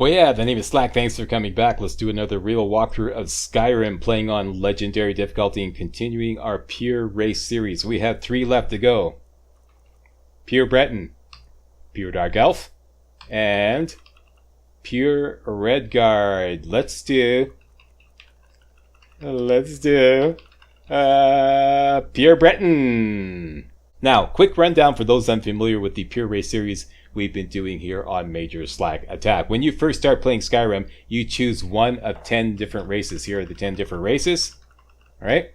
But yeah, the name is Slack. Thanks for coming back. Let's do another real walkthrough of Skyrim, playing on Legendary difficulty and continuing our Pure Race series. We have 3 left to go. Pure Breton, Pure Dark Elf, and Pure Redguard. Let's do Pure Breton. Now, quick rundown for those unfamiliar with the Pure Race series we've been doing here on MajorSlackAttack. When you first start playing Skyrim, you choose one of 10 different races. Here are the 10 different races. All right.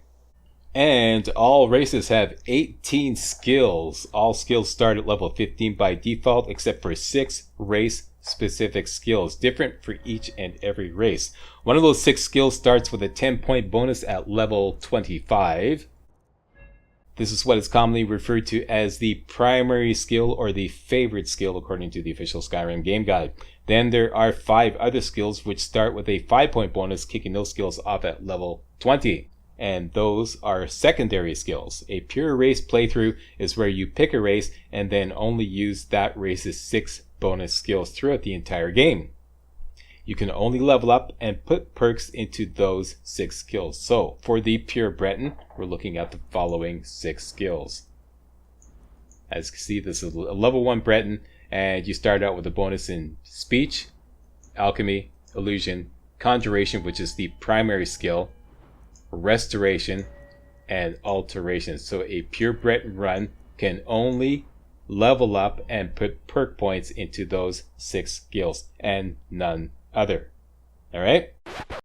And all races have 18 skills. All skills start at level 15 by default, except for 6 race-specific skills, different for each and every race. One of those 6 skills starts with a 10-point bonus at level 25. This is what is commonly referred to as the primary skill or the favorite skill according to the official Skyrim game guide. Then there are 5 other skills which start with a 5-point bonus, kicking those skills off at level 20. And those are secondary skills. A pure race playthrough is where you pick a race and then only use that race's 6 bonus skills throughout the entire game. You can only level up and put perks into those 6 skills. So for the Pure Breton, we're looking at the following 6 skills. As you can see, this is a level 1 Breton, and you start out with a bonus in Speech, Alchemy, Illusion, Conjuration, which is the primary skill, Restoration, and Alteration. So a Pure Breton run can only level up and put perk points into those 6 skills and none other. Alright?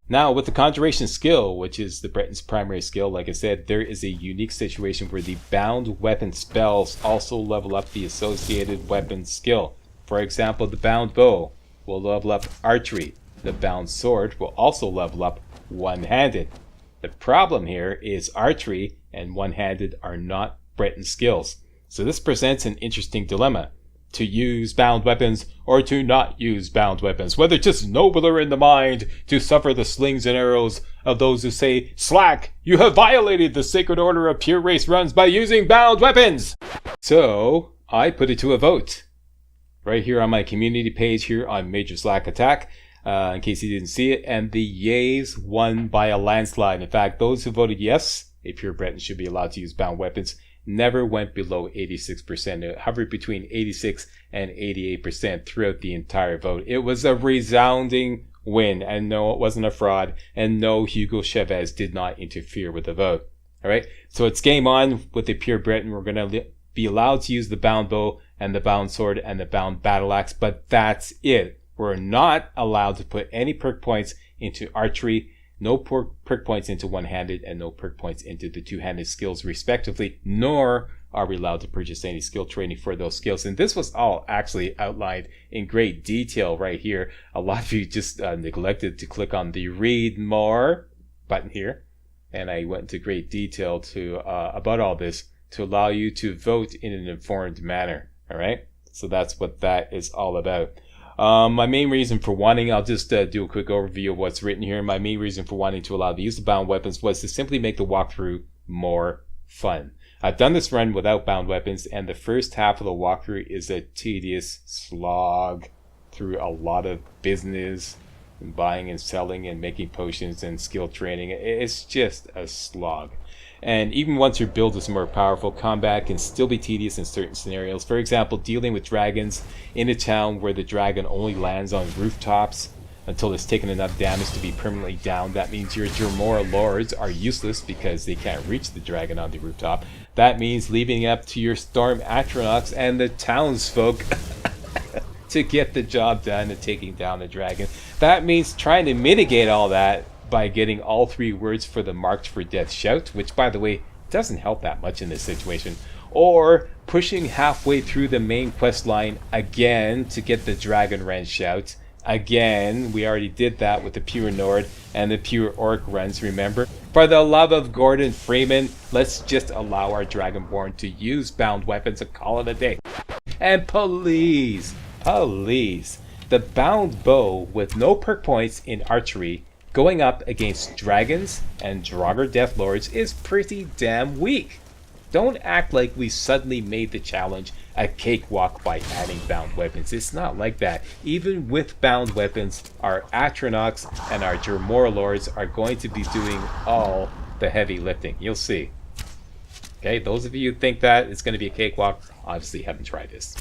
Now with the Conjuration skill, which is the Breton's primary skill, like I said, there is a unique situation where the bound weapon spells also level up the associated weapon skill. For example, the bound bow will level up archery. The bound sword will also level up one-handed. The problem here is archery and one-handed are not Breton skills. So this presents an interesting dilemma. To use bound weapons or to not use bound weapons. Whether just nobler in the mind to suffer the slings and arrows of those who say, "Slack, you have violated the sacred order of pure race runs by using bound weapons." So I put it to a vote. Right here on my community page here on MajorSlackAttack. In case you didn't see it, and the yays won by a landslide. In fact, those who voted yes, a pure Breton should be allowed to use bound weapons, never went below 86%. It hovered between 86 and 88% throughout the entire vote. It was a resounding win, and no, it wasn't a fraud, and no, Hugo Chavez did not interfere with the vote. All right, so it's game on with the pure Breton. We're going to be allowed to use the bound bow and the bound sword and the bound battle axe, but that's it. We're not allowed to put any perk points into archery, no perk points into one-handed, and no perk points into the two-handed skills respectively, nor are we allowed to purchase any skill training for those skills. And this was all actually outlined in great detail right here. A lot of you just neglected to click on the read more button here, and I went into great detail to about all this to allow you to vote in an informed manner. All right, so that's what that is all about. My main reason for wanting, I'll just do a quick overview of what's written here. My main reason for wanting to allow the use of bound weapons was to simply make the walkthrough more fun. I've done this run without bound weapons, and the first half of the walkthrough is a tedious slog through a lot of business and buying and selling and making potions and skill training. It's just a slog. And even once your build is more powerful, combat can still be tedious in certain scenarios. For example, dealing with dragons in a town where the dragon only lands on rooftops until it's taken enough damage to be permanently down. That means your Dremora lords are useless because they can't reach the dragon on the rooftop. That means leaving it up to your storm astronauts and the townsfolk to get the job done and taking down the dragon. That means trying to mitigate all that by getting all 3 words for the marked for death shout, which by the way doesn't help that much in this situation, or pushing halfway through the main quest line again to get the dragon wrench shout. Again, we already did that with the pure Nord and the pure Orc runs, remember? For the love of Gordon Freeman, let's just allow our Dragonborn to use bound weapons and call it a day. And please, the bound bow with no perk points in archery going up against dragons and Draugr Deathlords is pretty damn weak. Don't act like we suddenly made the challenge a cakewalk by adding bound weapons. It's not like that. Even with bound weapons, our Atronachs and our Dremora Lords are going to be doing all the heavy lifting. You'll see. Okay, those of you who think that it's going to be a cakewalk, obviously haven't tried this.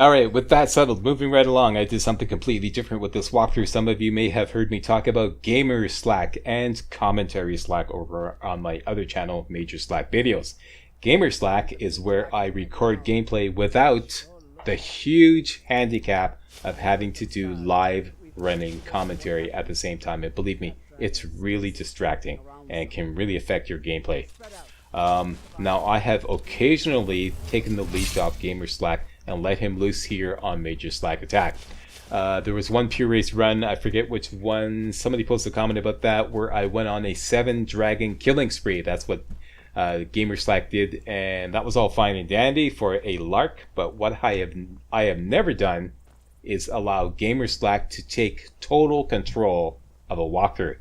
Alright, with that settled, moving right along, I did something completely different with this walkthrough. Some of you may have heard me talk about Gamer Slack and Commentary Slack over on my other channel, Major Slack Videos. Gamer Slack is where I record gameplay without the huge handicap of having to do live running commentary at the same time. And believe me, it's really distracting and can really affect your gameplay. Now, I have occasionally taken the leash off Gamer Slack and let him loose here on MajorSlackAttack. There was one Pure Race run, I forget which one, somebody posted a comment about that, where I went on a 7-dragon killing spree. That's what Gamer Slack did, and that was all fine and dandy for a lark, but what I have never done is allow Gamer Slack to take total control of a walkthrough.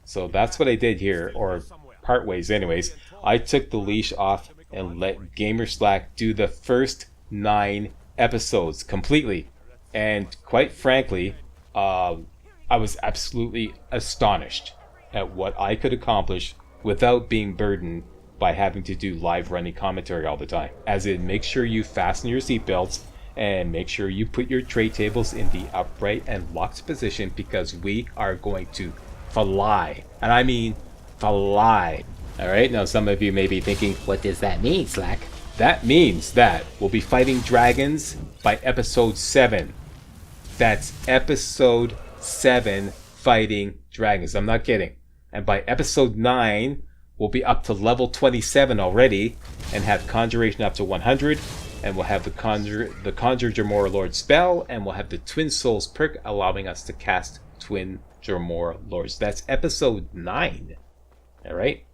So that's what I did here, or part ways anyways. I took the leash off and let Gamer Slack do the first 9 episodes completely, and quite frankly, I was absolutely astonished at what I could accomplish without being burdened by having to do live running commentary all the time. As in, make sure you fasten your seatbelts and make sure you put your tray tables in the upright and locked position, because we are going to fly, and I mean fly. Alright, now some of you may be thinking, what does that mean, Slack? That means that we'll be fighting dragons by episode 7. That's episode 7, fighting dragons. I'm not kidding. And by episode 9, we'll be up to level 27 already and have Conjuration up to 100. And we'll have the Conjure Dremora Lord spell, and we'll have the Twin Souls perk allowing us to cast Twin Dremora Lords. That's episode 9. Alright?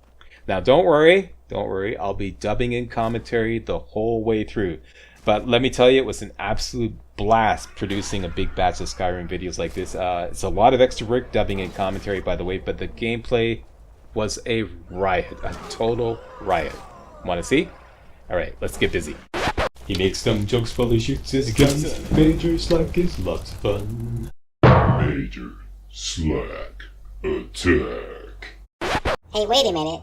Now don't worry, I'll be dubbing in commentary the whole way through. But let me tell you, it was an absolute blast producing a big batch of Skyrim videos like this. It's a lot of extra work dubbing in commentary, by the way, but the gameplay was a riot, a total riot. Want to see? Alright, let's get busy. He makes dumb jokes while he shoots his guns. Major Slack is lots of fun. Major Slack Attack. Hey, wait a minute.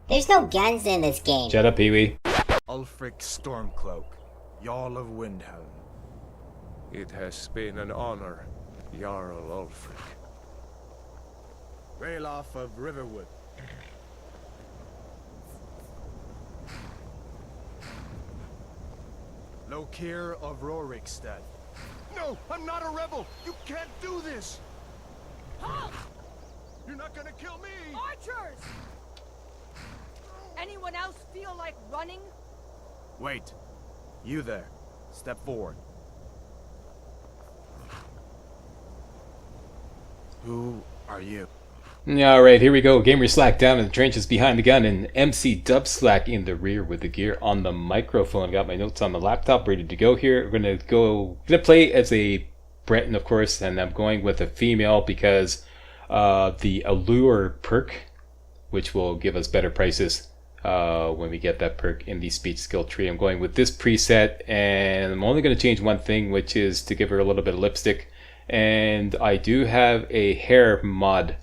There's no guns in this game. Shut up, Pee-wee. Ulfric Stormcloak, Jarl of Windhelm. It has been an honor, Jarl Ulfric. Ralof of Riverwood. Lokir of Rorikstead. No, I'm not a rebel! You can't do this! Halt! You're not gonna kill me! Archers! Anyone else feel like running? Wait. You there. Step forward. Who are you? Alright, here we go. Gamer Slack down in the trenches behind the gun, and MC Dub Slack in the rear with the gear on the microphone. Got my notes on the laptop ready to go here. We're gonna play as a Breton, of course, and I'm going with a female because the Allure perk, which will give us better prices when we get that perk in the speech skill tree. I'm going with this preset, and I'm only going to change one thing, which is to give her a little bit of lipstick. And I do have a hair mod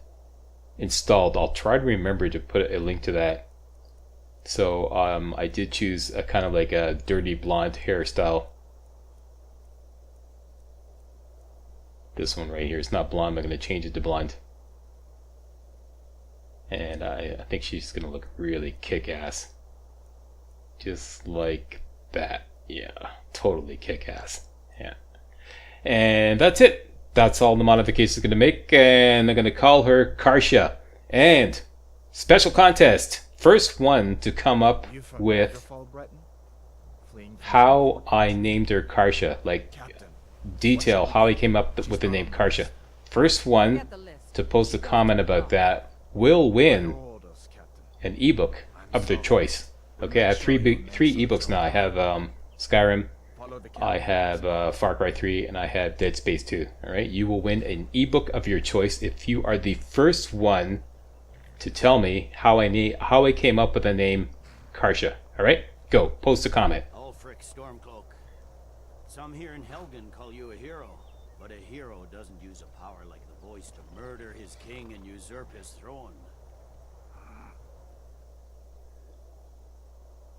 installed. I'll try to remember to put a link to that. So I did choose a kind of like a dirty blonde hairstyle. This one right here, it's not blonde. I'm going to change it to blonde. And I think she's going to look really kick-ass. Just like that. Yeah, totally kick-ass. Yeah. And that's it. That's all the modifications I'm going to make. And I'm going to call her Karsha. And special contest. First one to come up with how I named her Karsha. Like, detail how I came up with the name Karsha. First one to post a comment about that will win an ebook of their choice. Okay, I have three ebooks now. I have Skyrim, I have Far Cry 3, and I have Dead Space 2. Alright, you will win an ebook of your choice if you are the first one to tell me how I came up with the name Karsha. Alright, go, post a comment. Ulfric Stormcloak, Some here in Helgen call you a hero, but a hero doesn't use a power like the voice to murder his king and usurp his throne.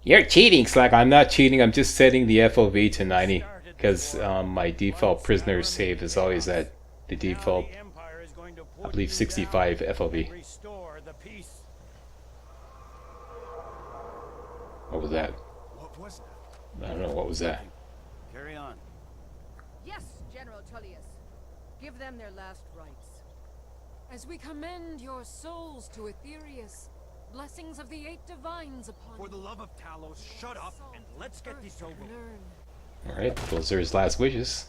You're cheating, Slack. I'm not cheating. I'm just setting the FOV to 90 because my default prisoner save is always at the default, I believe, 65 FOV. What was that? What was that? I don't know. What was that? Carry on. Yes, General Tullius. Give them their last rites. As we commend your souls to Aetherius, blessings of the 8 divines upon For the love of Talos, shut up and let's get this over with. learn. Alright, those are his last wishes.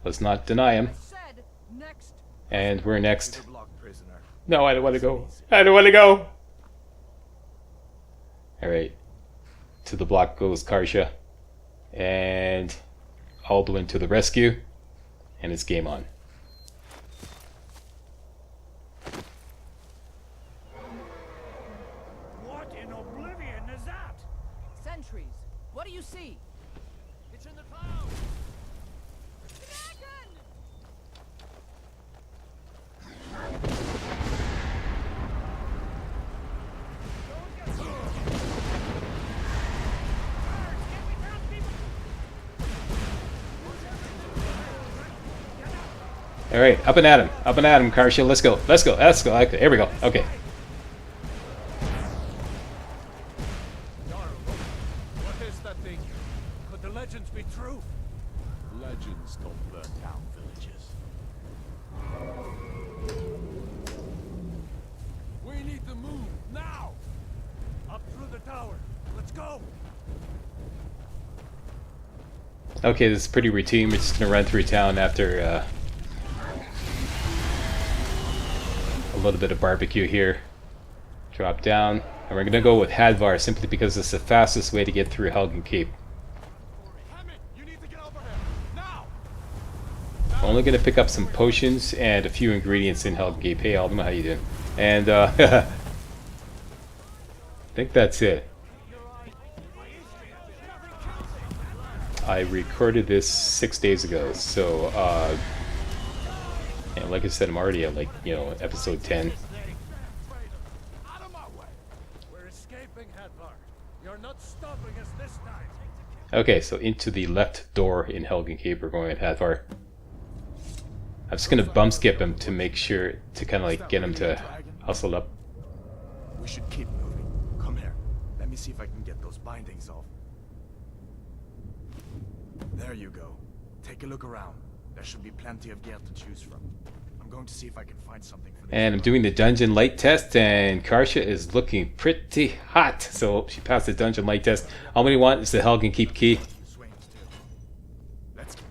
Let's not deny him. Said next. And we're next. Block prisoner. No, I don't want to go. I don't want to go. Alright. To the block goes Karsha. And Alduin to the rescue. And it's game on. What in oblivion is that? Sentries. What do you see? It's in the clouds. Dragon! Alright, up and at him. Up and at him, Karsha. Let's go. Let's go. Let's go. Okay, here we go. Okay. What is that thing? Could the legends be true? Legends don't burn down villages. We need to move now. Up through the tower. Let's go. Okay, this is pretty routine. We're just gonna run through town after a little bit of barbecue here. Drop down. And we're gonna go with Hadvar simply because it's the fastest way to get through Helgen Keep. Hammond, you need to get over here. Now. Only gonna pick up some potions and a few ingredients in Helgen Keep. Hey Alden, how you doing? And I think that's it. I recorded this 6 days ago, so and like I said, I'm already at like, episode 10. Out of my way. We're escaping, Hadvar. You're not stopping us this time. Okay, so into the left door in Helgen Keep, we're going at Hadvar. I'm just gonna bump skip him to make sure to kind of like get him to hustle up. We should keep moving. Come here. Let me see if I can get those bindings off. There you go. Take a look around. There should be plenty of gear to choose from. I'm going to see if I can find something for this. And I'm doing the dungeon light test, and Karsha is looking pretty hot. So she passed the dungeon light test. All we want is the Helgen Keep key. Swings too. Let's go.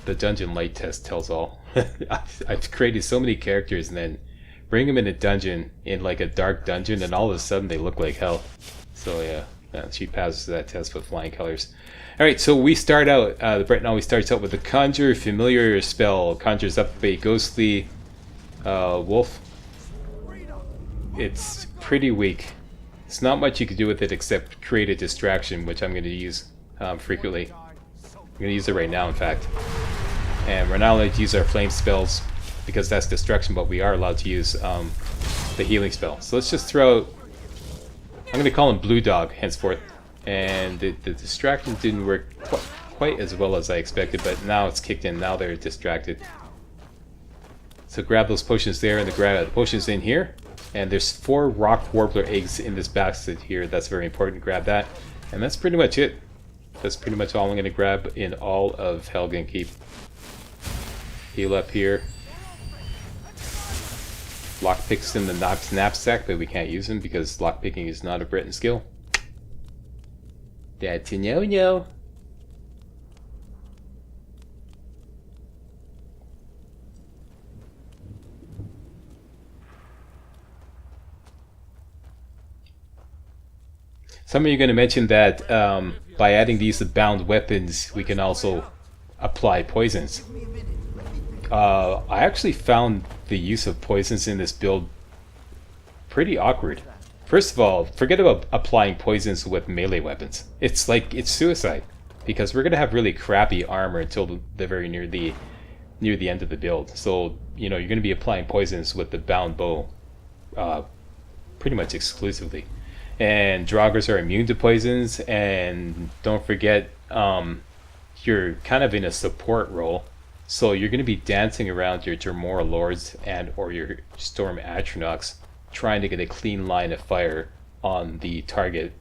The dungeon light test tells all. I've created so many characters and then bring them in a dungeon, in like a dark dungeon, and all of a sudden they look like hell. So yeah, she passes that test with flying colors. Alright, so we start out, the Breton always starts out with the Conjure Familiar spell. Conjures up a ghostly wolf. It's pretty weak. There's not much you can do with it except create a distraction, which I'm going to use frequently. I'm going to use it right now, in fact. And we're not allowed to use our flame spells because that's destruction, but we are allowed to use the healing spell. So let's just throw out, I'm going to call him Blue Dog henceforth. And the distraction didn't work quite as well as I expected, but now it's kicked in. Now they're distracted. So grab those potions there, and grab the potions in here. And there's 4 rock warbler eggs in this basket here. That's very important. Grab that. And that's pretty much it. That's pretty much all I'm going to grab in all of Helgen Keep. Heal up here. Lockpicks in the knapsack, but we can't use them because lockpicking is not a Breton skill. That's a no-no. Some of you are going to mention that by adding these bound weapons, we can also apply poisons. I actually found the use of poisons in this build pretty awkward First of all, forget about applying poisons with melee weapons. It's like, it's suicide. Because we're going to have really crappy armor until the very near the end of the build. So, you know, you're going to be applying poisons with the bound bow pretty much exclusively. And Draugrs are immune to poisons, and don't forget, you're kind of in a support role. So you're going to be dancing around your Dremora Lords and or your Storm Atronachs, trying to get a clean line of fire on the target.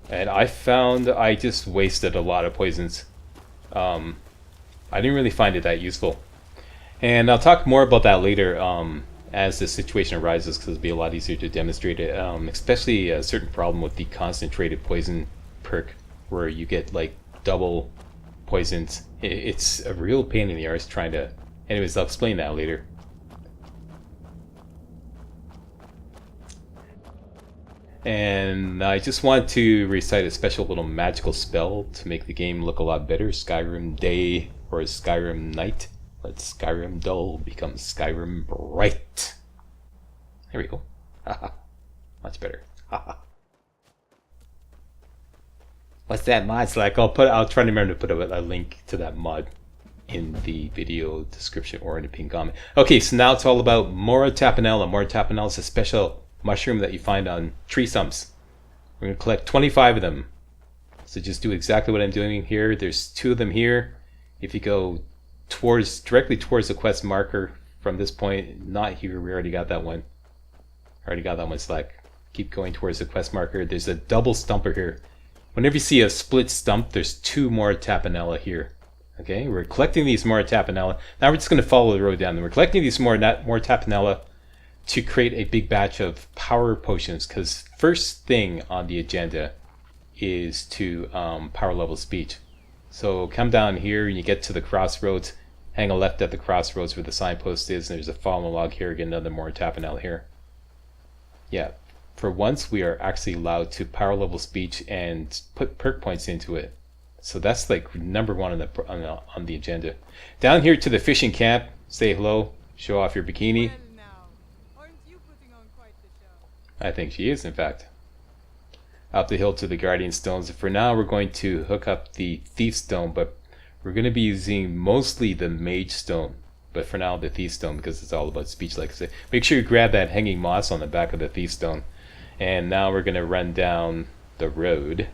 And I found I just wasted a lot of poisons. I didn't really find it that useful. And I'll talk more about that later as the situation arises, because it'll be a lot easier to demonstrate it. Especially a certain problem with the concentrated poison perk, where you get like double poisons. It's a real pain in the arse trying to... Anyways, I'll explain that later. And I just want to recite a special little magical spell to make the game look a lot better. Skyrim Day or Skyrim Night. Let Skyrim dull become Skyrim bright. There we go. Haha. Much better. Haha. What's that mod, Slack? I'll try to remember to put a link to that mod in the video description or in the pinned comment. Okay, so now it's all about Mora Tapanella. Mora Tapanella is a special mushroom that you find on tree stumps. We're going to collect 25 of them. So just do exactly what I'm doing here. There's 2 of them here. If you go directly towards the quest marker from this point, not here, we already got that one. Already got that one, Slack. Keep going towards the quest marker. There's a double stumper here. Whenever you see a split stump, there's 2 more Tapanella here. Okay, we're collecting these more Tapanella. Now we're just going to follow the road down. And we're collecting these more Tapanella to create a big batch of power potions, because first thing on the agenda is to power level speech. So come down here and you get to the crossroads, hang a left at the crossroads where the signpost is, and there's a fallen log here, get another more Tapanella here. Yeah, for once we are actually allowed to power level speech and put perk points into it. So that's like number 1 on the agenda. Down here to the fishing camp, say hello, show off your bikini. I think she is, in fact. Up the hill to the Guardian Stones. For now, we're going to hook up the Thief Stone, but we're going to be using mostly the Mage Stone. But for now, the Thief Stone, because it's all about speech, like I said. Make sure you grab that hanging moss on the back of the Thief Stone. And now we're going to run down the road,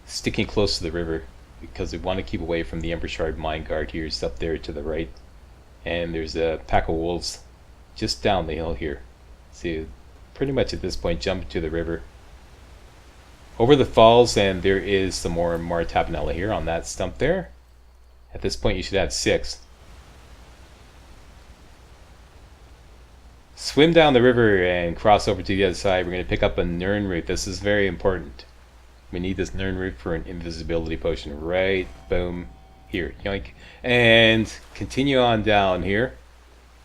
sticking close to the river, because we want to keep away from the Ember Shard Mine Guard here. It's up there to the right. And there's a pack of wolves just down the hill here. See, pretty much at this point, jump to the river. Over the falls, and there is some more Tapanella here on that stump there. At this point, you should have 6. Swim down the river and cross over to the other side. We're going to pick up a Nirn root. This is very important. We need this Nirn root for an invisibility potion. Right, boom, here, yoink. And continue on down here.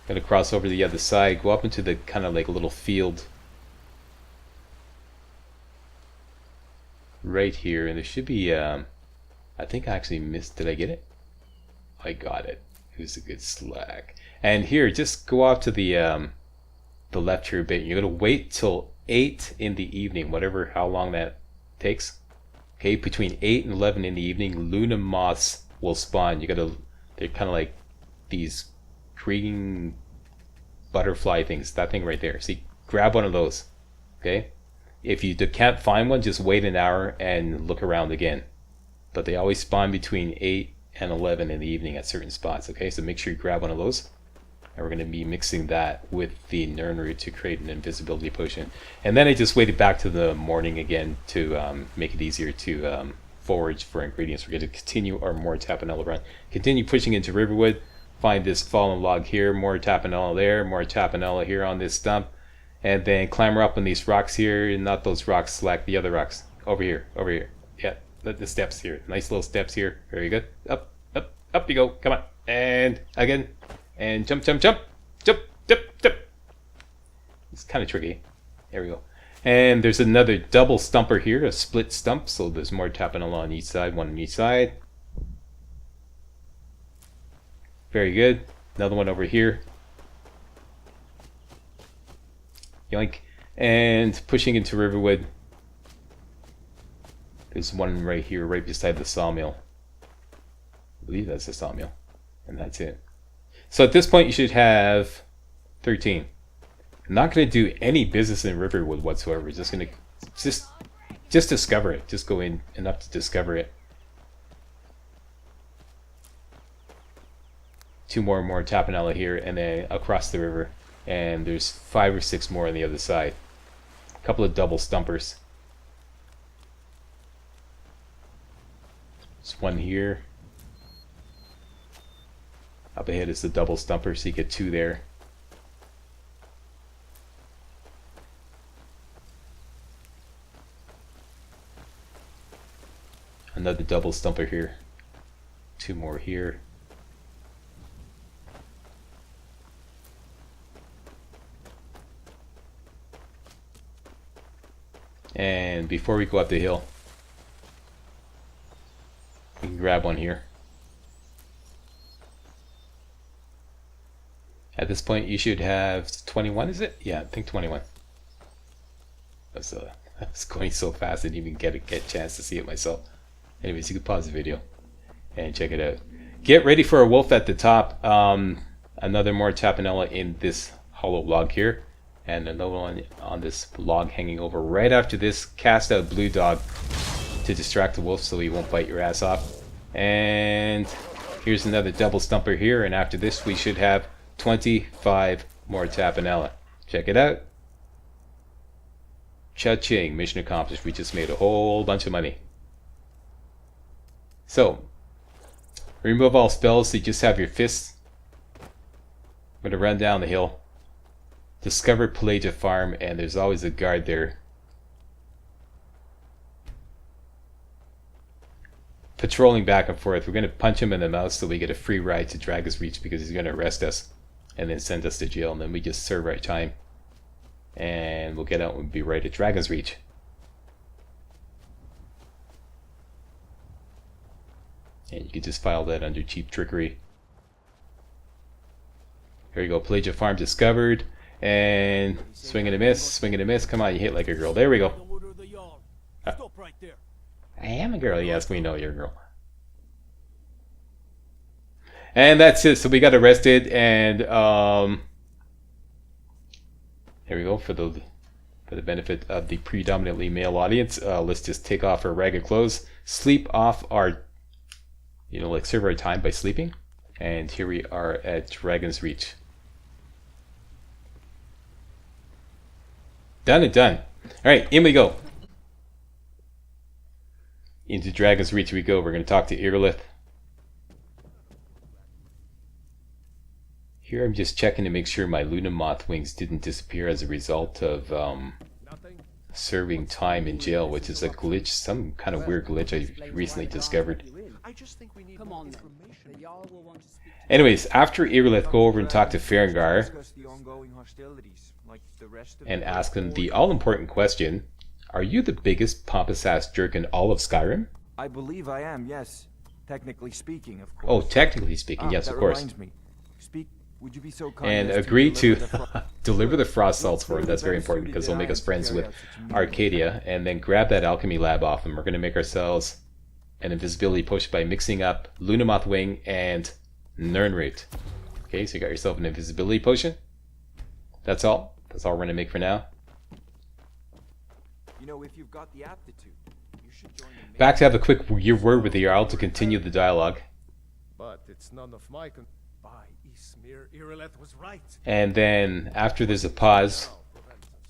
Gonna cross over to the other side, go up into the kind of like a little field right here, and there should be I think I actually missed, did I get it? I got it. It was a good Slack. And here, just go off to the left here a bit. You're gonna wait till 8 in the evening, how long that takes. Okay, between 8 and 11 in the evening, Luna moths will spawn. They're kind of like these green butterfly things, that thing right there. See, grab one of those. Okay, if you can't find one, just wait an hour and look around again. But they always spawn between 8 and 11 in the evening at certain spots. Okay, so make sure you grab one of those, and we're going to be mixing that with the Nirn root to create an invisibility potion. And then I just waited back to the morning again to make it easier to forage for ingredients. We're going to continue our more Tapanella run, continue pushing into Riverwood. Find this fallen log here, more Tapanella there, more Tapanella here on this stump, and then climber up on these rocks here, not those rocks, Slack, the other rocks. Over here. Yeah, the steps here. Nice little steps here. Very good. Up you go. Come on. And again. And jump. It's kind of tricky. There we go. And there's another double stumper here, a split stump, so there's more Tapanella on each side, one on each side. Very good. Another one over here. Yoink. And pushing into Riverwood. There's one right here, right beside the sawmill. I believe that's the sawmill. And that's it. So at this point you should have 13. I'm not going to do any business in Riverwood whatsoever. Just going to just discover it. Just go in enough to discover it. 2 more Tapanella here, and then across the river. And there's 5 or 6 more on the other side. A couple of double stumpers. There's one here. Up ahead is the double stumper, so you get 2 there. Another double stumper here. 2 more here. And before we go up the hill, we can grab one here. At this point you should have 21, is it? Yeah, I think 21. I was going so fast I didn't even get a chance to see it myself. Anyways, you can pause the video and check it out. Get ready for a wolf at the top. Another more Tapanella in this hollow log here. And another one on this log hanging over right after this. Cast out blue dog to distract the wolf so he won't bite your ass off. And here's another double stumper here. And after this we should have 25 more Tapanella. Check it out. Cha-ching, mission accomplished. We just made a whole bunch of money. So, remove all spells so you just have your fists. I'm going to run down the hill. Discover Pelagia Farm, and there's always a guard there. Patrolling back and forth. We're going to punch him in the mouth so we get a free ride to Dragon's Reach because he's going to arrest us and then send us to jail, and then we just serve our time. And we'll get out and we'll be right at Dragon's Reach. And you can just file that under cheap trickery. Here you go, Pelagia Farm discovered. And swing and a miss, swing and a miss. Come on, you hit like a girl. There we go. I am a girl, yes, we know you're a girl. And that's it. So we got arrested, and here we go for the benefit of the predominantly male audience. Let's just take off our ragged clothes, sleep off our, like serve our time by sleeping. And here we are at Dragon's Reach. Done and done. Alright, in we go. Into Dragon's Reach we go. We're going to talk to Irilith. Here I'm just checking to make sure my Luna Moth wings didn't disappear as a result of serving time in jail, which is a glitch, some kind of weird glitch I recently discovered. Anyways, after Irilith, go over and talk to Farengar and ask him the all-important question: are you the biggest pompous-ass jerk in all of Skyrim? I believe I am, yes. Technically speaking, of course. Oh, technically speaking, yes, of course. Would you be so kind and agree to deliver the frost salts for him. That's very important because it'll make us friends with Arcadia. And then grab that alchemy lab off him. We're going to make ourselves an invisibility potion by mixing up Lunamoth Wing and Nirnroot. Okay, so you got yourself an invisibility potion. That's all. That's all we're going to make for now. If you've got the aptitude, you should join the Back to have a quick word with the Jarl to continue the dialogue. But it's none of my By Ismir, Irilith was right. And then after there's a pause,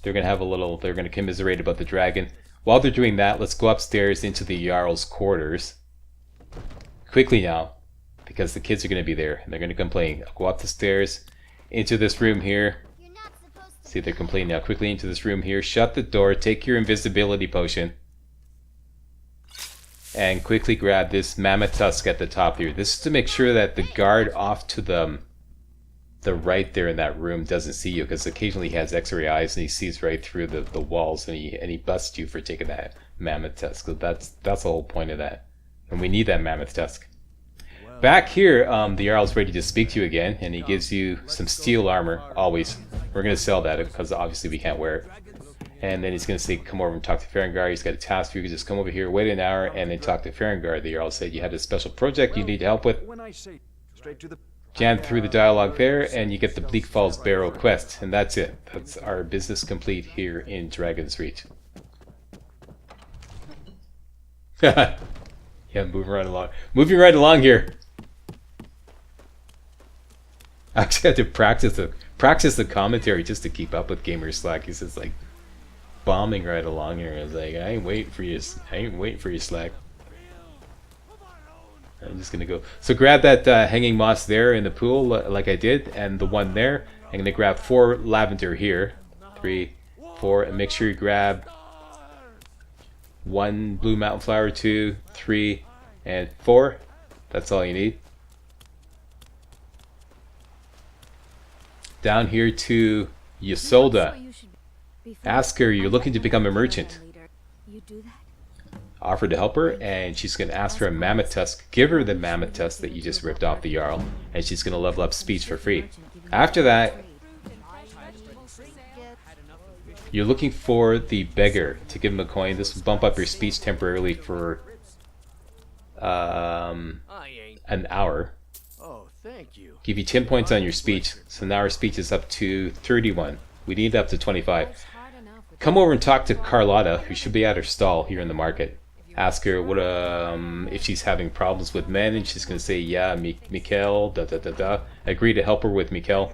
they're going to commiserate about the dragon. While they're doing that, let's go upstairs into the Jarl's quarters. Quickly now, because the kids are going to be there and they're going to complain. I'll go up the stairs into this room here. See, they're complaining now. Quickly into this room here. Shut the door. Take your invisibility potion. And quickly grab this mammoth tusk at the top here. This is to make sure that the guard off to the right there in that room doesn't see you, because occasionally he has x-ray eyes and he sees right through the walls, and he busts you for taking that mammoth tusk. So that's the whole point of that. And we need that mammoth tusk. Back here, the Jarl's ready to speak to you again, and he gives you some steel armor, always. We're going to sell that because obviously we can't wear it. And then he's going to say, come over and talk to Farengar. He's got a task for you. Just come over here, wait an hour, and then talk to Farengar. The Jarl said you had a special project you need help with. When I say straight to the Jam through the dialogue there, and you get the Bleak Falls Barrow quest. And that's it. That's our business complete here in Dragon's Reach. Yeah, moving right along. Moving right along here. I actually had to practice the commentary just to keep up with MajorSlack. He's just like bombing right along here. I was like, I ain't waiting for you. Slack. I'm just gonna go. So grab that hanging moss there in the pool, like I did, and the one there. I'm gonna grab 4 lavender here, 3, 4, and make sure you grab 1 blue mountain flower, 2, 3, and 4. That's all you need. Down here to Ysolda. Ask her, you're looking to become a merchant. Offer to help her, and she's going to ask for a mammoth tusk. Give her the mammoth tusk that you just ripped off the Jarl, and she's going to level up speech for free. After that, you're looking for the beggar to give him a coin. This will bump up your speech temporarily for an hour. Give you 10 points on your speech, so now our speech is up to 31. We need up to 25. Come over and talk to Carlotta, who should be at her stall here in the market. Ask her what if she's having problems with men, and she's going to say, yeah, Mikkel, Agree to help her with Mikkel.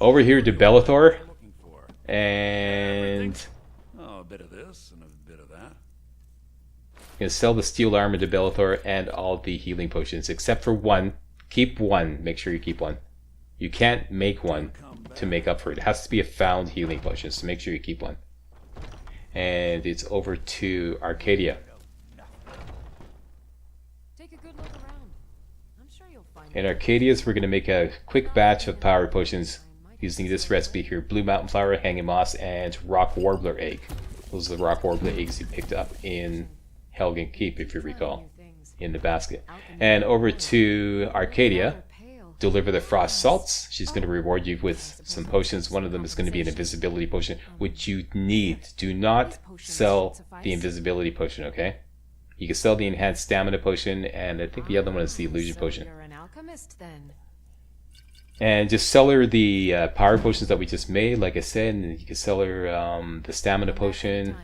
Over here to Bellathor, and a bit of this and a bit of that. I'm going to sell the steel armor to Bellathor and all the healing potions, except for 1. Keep 1. Make sure you keep 1. You can't make 1 to make up for it. It has to be a found healing potion, so make sure you keep 1. And it's over to Arcadia. Take a good look around. I'm sure you'll find In Arcadia's, we're going to make a quick batch of power potions using this recipe here. Blue mountain flower, hanging moss, and rock warbler egg. Those are the rock warbler eggs you picked up in Helgen Keep, if you recall, in the basket. And over to Arcadia, deliver the frost salts. She's going to reward you with some potions. One of them is going to be an invisibility potion, which you need. Do not sell the invisibility potion, okay? You can sell the enhanced stamina potion, and I think the other one is the illusion potion. you're an alchemist then. And just sell her the power potions that we just made, like I said, and you can sell her the stamina potion.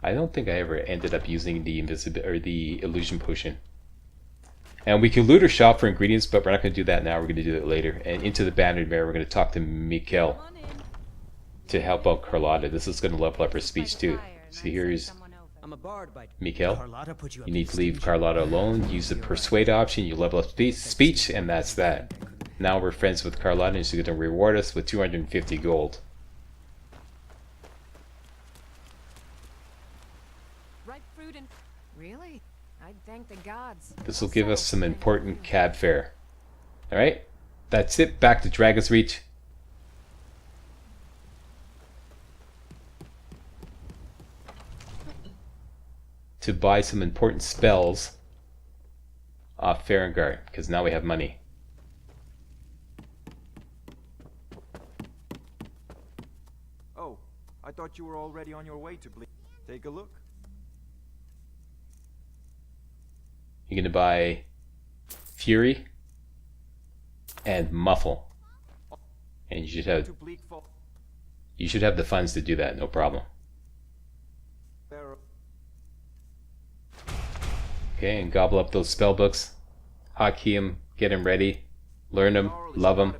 I don't think I ever ended up using the the illusion potion. And we can loot her shop for ingredients, but we're not going to do that now. We're going to do that later. And into the Bannered Mare, we're going to talk to Mikkel to help out Carlotta. This is going to level up her speech too. See, here's Mikkel. You need to leave Carlotta alone. Use the persuade option. You level up speech, and that's that. Now we're friends with Carlotta, and she's going to reward us with 250 gold. Ripe fruit and really? I'd thank the gods. This will give us some important cab fare. Alright? That's it. Back to Dragon's Reach. To buy some important spells off Farengar, because now we have money. Oh, I thought you were already on your way to Blitz. Take a look. You're going to buy Fury and Muffle. And you should have the funds to do that, no problem. Okay, and gobble up those spell books. Hotkey them, get them ready, learn them, love them.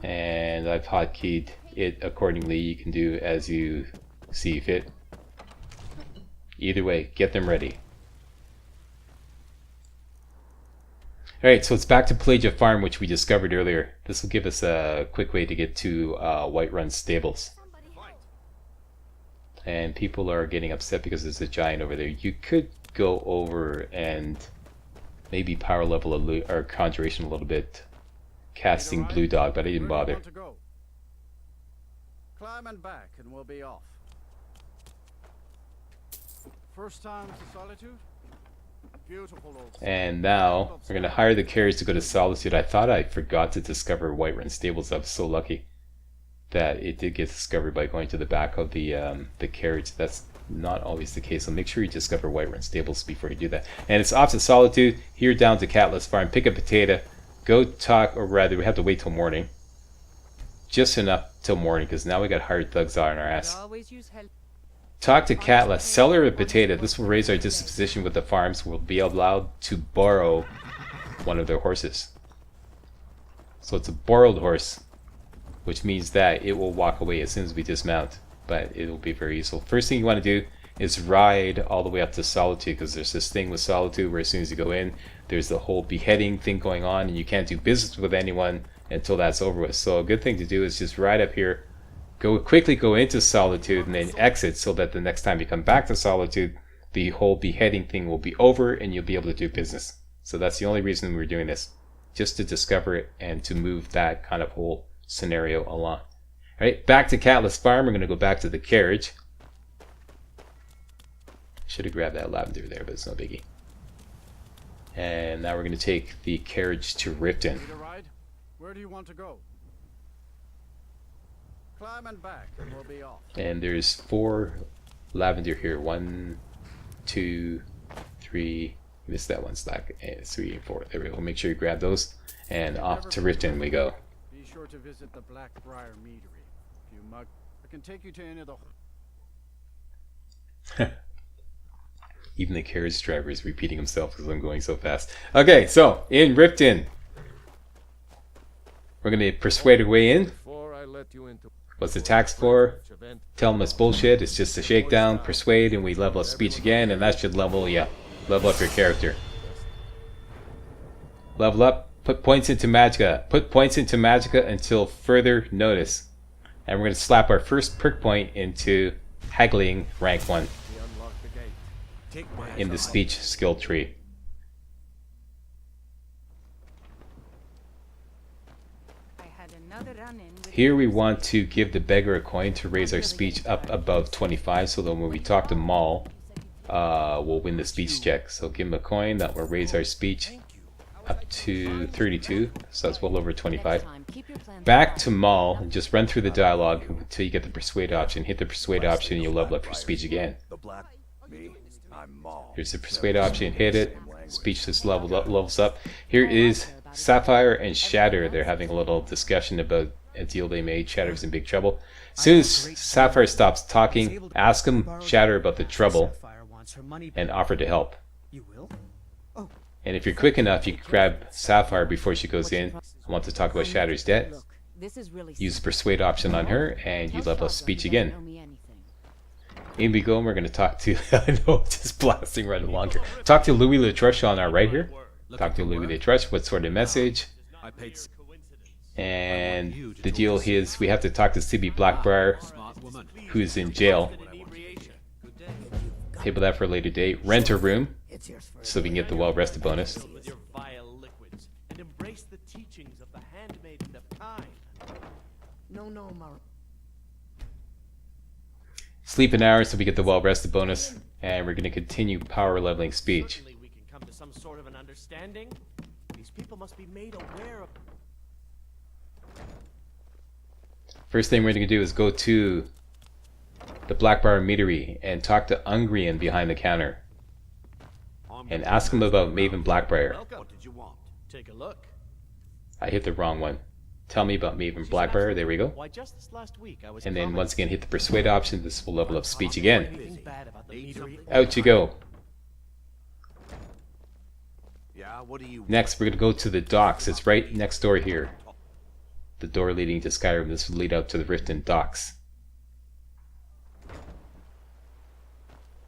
And I've hotkeyed it accordingly. You can do as you see fit. Either way, get them ready. Alright, so it's back to Pelagia Farm, which we discovered earlier. This will give us a quick way to get to Whiterun Stables. And people are getting upset because there's a giant over there. You could go over and maybe power level or Conjuration a little bit, casting Blue Dog, but I didn't bother. Climb and back, and we'll be off. First time to Solitude? And now we're going to hire the carriage to go to Solitude. I thought I forgot to discover Whiterun Stables. I was so lucky that it did get discovered by going to the back of the carriage. That's not always the case, so make sure you discover Whiterun Stables before you do that. And it's off to Solitude, here down to Catless Farm, pick a potato, go talk, or rather we have to wait till morning. Just enough till morning, because now we got hired thugs on our ass. Talk to Catless, sell her a potato. This will raise our disposition with the farms. We'll be allowed to borrow one of their horses. So it's a borrowed horse, which means that it will walk away as soon as we dismount. But it will be very useful. First thing you want to do is ride all the way up to Solitude, because there's this thing with Solitude where as soon as you go in, there's the whole beheading thing going on, and you can't do business with anyone until that's over with. So a good thing to do is just ride up here, quickly go into Solitude, and then exit, so that the next time you come back to Solitude, the whole beheading thing will be over and you'll be able to do business. So that's the only reason we're doing this, just to discover it and to move that kind of whole scenario along. Alright, back to Catless Farm. We're going to go back to the carriage. Should have grabbed that lavender there, but it's no biggie. And now we're going to take the carriage to Riften. Where do you want to go? Climb and back, and we'll be off. And there's 4 lavender here. 1, 2, 3. Missed that one slack. And 3 and 4. There we go. Make sure you grab those. And off to Riften we go. Be sure to visit the Blackbriar Meadery. If you mug, I can take you to any of the... Even the carriage driver is repeating himself because I'm going so fast. Okay, so in Riften, we're going to persuade our way in. What's the tax for? Tell them it's bullshit. It's just a shakedown. Persuade, and we level up speech again, and that should level up your character. Level up. Put points into Magicka. Put points into Magicka until further notice. And we're going to slap our first perk point into Haggling rank 1 in the speech skill tree. Here we want to give the beggar a coin to raise our speech up above 25, so that when we talk to Maul, we'll win the speech check. So give him a coin that will raise our speech up to 32, so that's well over 25. Back to Maul and just run through the dialogue until you get the persuade option. Hit the persuade option and you'll level up your speech again. Here's the persuade option, hit it, speech just levels up. Here is Sapphire and Shatter. They're having a little discussion about a deal they made. Shatter's in big trouble. As soon as Sapphire stops talking, ask him, Shatter, about the trouble and offer to help. And if you're quick enough, you can grab Sapphire before she goes in and want to talk about Shatter's debt. Use the persuade option on her and you level up speech again. In we go, and we're going to talk to, I know, just blasting right along here. Talk to Louis Latruche on our right here. Talk to Louis Latruche, what sort of message? And the deal is we have to talk to C.B. Blackbriar, who's in jail. Table that for a later date. Rent a room, so we can get the well-rested bonus. Sleep an hour so we get the well-rested bonus, and we're going to continue power leveling speech. We can come to some sort of an understanding. These people must be made aware of. First thing we're going to do is go to the Blackbriar Meadery and talk to Ungrian behind the counter and ask him about Maven Blackbriar. What did you want? Take a look. I hit the wrong one. Tell me about Maven Blackbriar. There we go. Why, just this last week, I was and then once again hit the persuade option. This will level up speech again. Out you go. Next we're going to go to the docks. It's right next door here. The door leading to Skyrim. This will lead up to the Riften docks.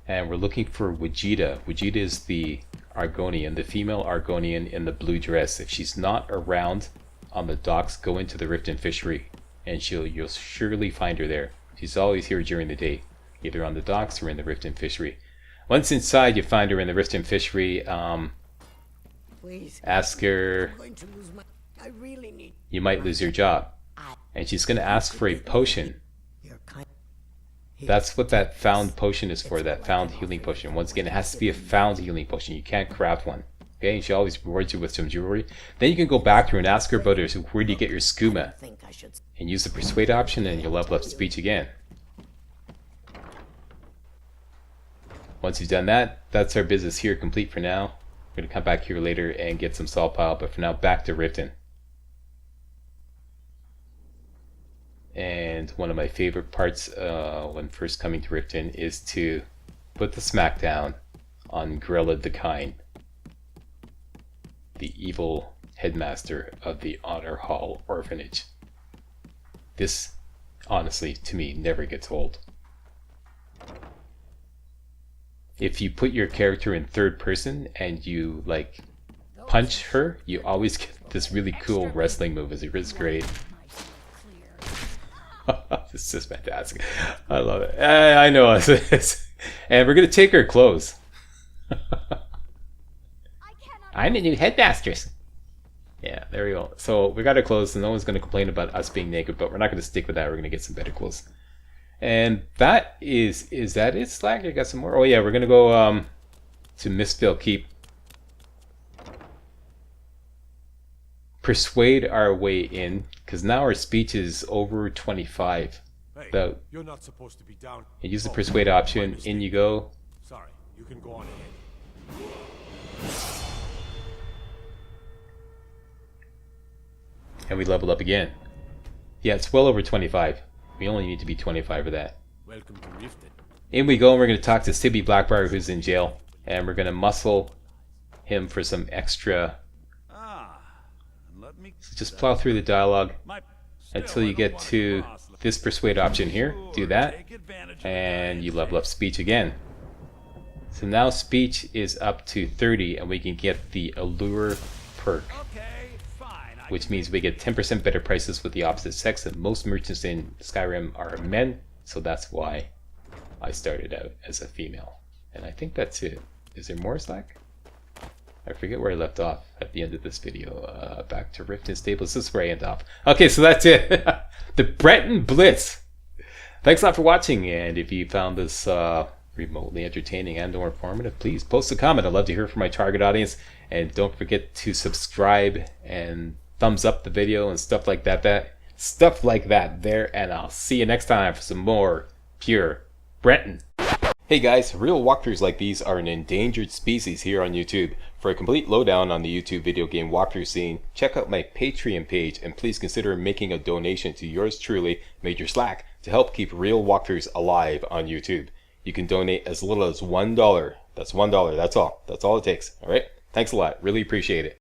And we're looking for Wajida. Wajida is the Argonian, the female Argonian in the blue dress. If she's not around on the docks, go into the Riften fishery and you'll surely find her there. She's always here during the day, either on the docks or in the Riften fishery. Once inside, you find her in the Riften fishery. Ask her, you might lose your job, and she's going to ask for a potion That's what that found potion is for, that found healing potion. Once again, it has to be a found healing potion. You can't craft one. Okay, and she always rewards you with some jewelry. Then you can go back to her and ask her about her, so where do you get your skooma? And use the persuade option and you'll level up speech again. Once you've done that, that's our business here complete for now. We're going to come back here later and get some salt pile, but for now, back to Riften. And one of my favorite parts when first coming to Riften is to put the smackdown on Grella the Kind, the evil headmaster of the Honor Hall Orphanage. This, honestly, to me, never gets old. If you put your character in third person and you, like, punch her, you always get this really cool wrestling move. It's great. This is fantastic. I love it. I know. And we're going to take her clothes. I'm the new headmistress. Yeah, there we go. So we got our clothes, and no one's going to complain about us being naked, but we're not going to stick with that. We're going to get some better clothes. And that is that it, Slack? I got some more. Oh yeah, we're going to go to Mistville Keep. Persuade our way in, because now our speech is over 25. Hey, you're not supposed to be down. And use the persuade option. In you go. Sorry, you can go on ahead. And we level up again. Yeah, it's well over 25. We only need to be 25 for that. Welcome to Riften. In we go, and we're going to talk to Sibby Blackbriar, who's in jail. And we're going to muscle him for some extra. So just plow through the dialogue until you get to this persuade option here. Do that. And you level up speech again. So now speech is up to 30, and we can get the allure perk, which means we get 10% better prices with the opposite sex, and most merchants in Skyrim are men, so that's why I started out as a female. And I think that's it. Is there more, Slack? I forget where I left off at the end of this video. Back to Riften Stables. This is where I end off. Okay, so that's it. The Breton Blitz. Thanks a lot for watching, and if you found this remotely entertaining and or informative, please post a comment. I'd love to hear from my target audience, and don't forget to subscribe and thumbs up the video and stuff like that. Stuff like that there, and I'll see you next time for some more pure Breton. Hey guys, real walkthroughs like these are an endangered species here on YouTube. For a complete lowdown on the YouTube video game walkthrough scene, check out my Patreon page, and please consider making a donation to yours truly, Major Slack, to help keep real walkthroughs alive on YouTube. You can donate as little as $1. That's $1, that's all. That's all it takes, alright? Thanks a lot, really appreciate it.